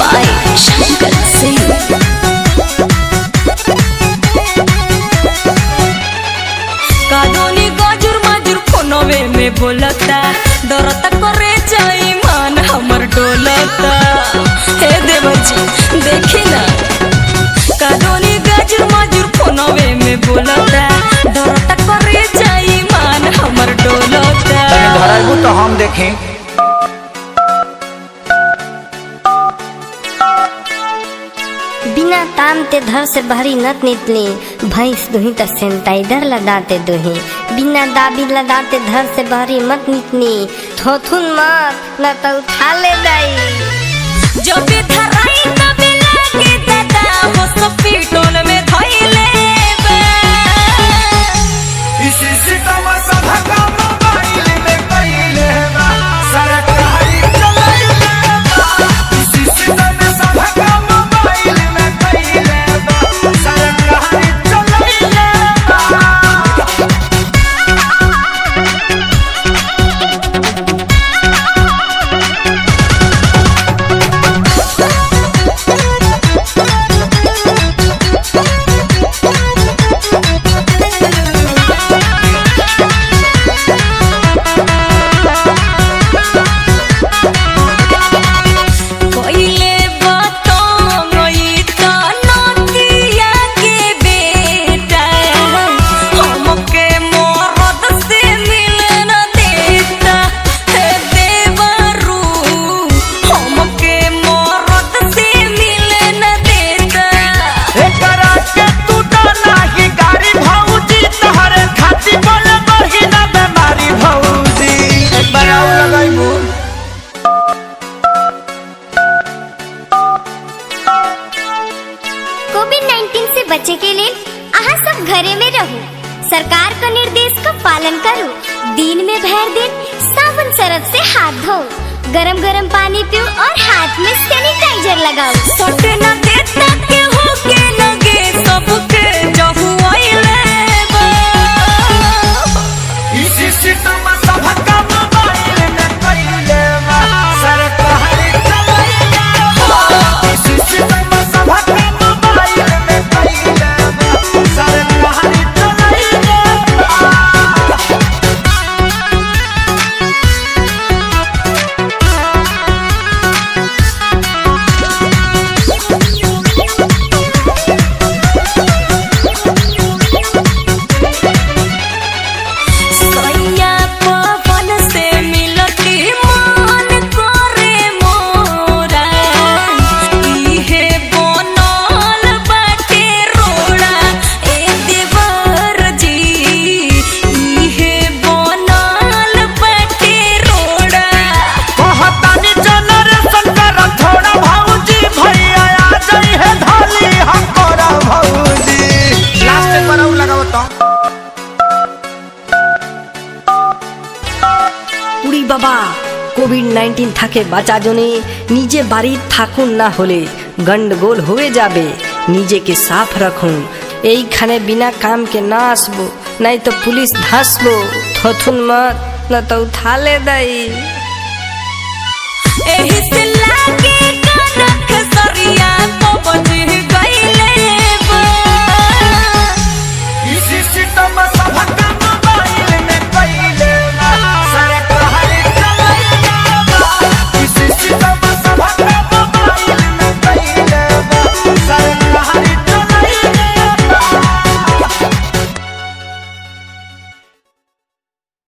by Shankar Singh। कादोनी गाजुर माजुर फोनवे में बोलता डरता करे जाई मान हमर डोलता। हे देवर जी देखी ना कादोनी गाजुर माजुर फोनवे में बोलता डरता करे जाई मान हमर डोलता। धराइबू तो हम देखें। बिना ताम ते धर से भरी नत नितली भैंस दुही त सेंटाइडर लदाते दुही बिना दाबी लदाते धर से भरी मत नितनी थोथुन मत न तो उठा ले दाई जो भी धराई तबे लागे दादा वो सब पीटोन में धइले बे। इसी सितम सभा का मोबाइल में कइले बा सरकारी चलाइले बा। इसी सितम सभा का मोबाइल में कइले बा सरकारी चलाइले बा। कोइले बातों ई त नदिया के बेटा हमके मरद से मिले न देता। हे देवरू हमके मरद से मिले न देता। एकरा के तू डाला ही गाड़ी भौजी तोहरे खाती बोल बही ना बेमारी भौजी। एक बार आउ लगाइबू। कोविड-19 से बचे के लिए आहा सब घरे में रहो सरकार का निर्देश का पालन करो दिन में भर दिन साबुन सरफ से हाथ धो गरम गरम पानी पियो और हाथ में सैनिटाइजर लगाओ। सटे न देता के हो के लगे सबके जहु आइले बा। इसी सितम सभा का मोबाइल में कइले बा सरकारी चलाइले बा। इसी सितम सभा का मोबाइल में कइले बा सरकारी चलाइले बा। सैया पवन से मिलती मन करे मोरा इहे बनल बाटे रोड़ा। ए देवर जी इहे बनल बाटे रोड़ा। कहतानी जनरेशन कर थोड़ा भौजी भैया आ जाई है धाली हमकोरा भौजी। लास्ट एक बार और लगाओ तो। উড়ি বাবা কোভিড-19 থাকে বাঁচা জনে নিজে বাড়ি থাকুন না হলে গন্ডগোল হয়ে যাবে নিজেকে সাফ রাখুন এইখানে বিনা কাম के ना আসবো নাই তো পুলিশ ধাসবো থথুন মত না তো উঠালে দাই। एही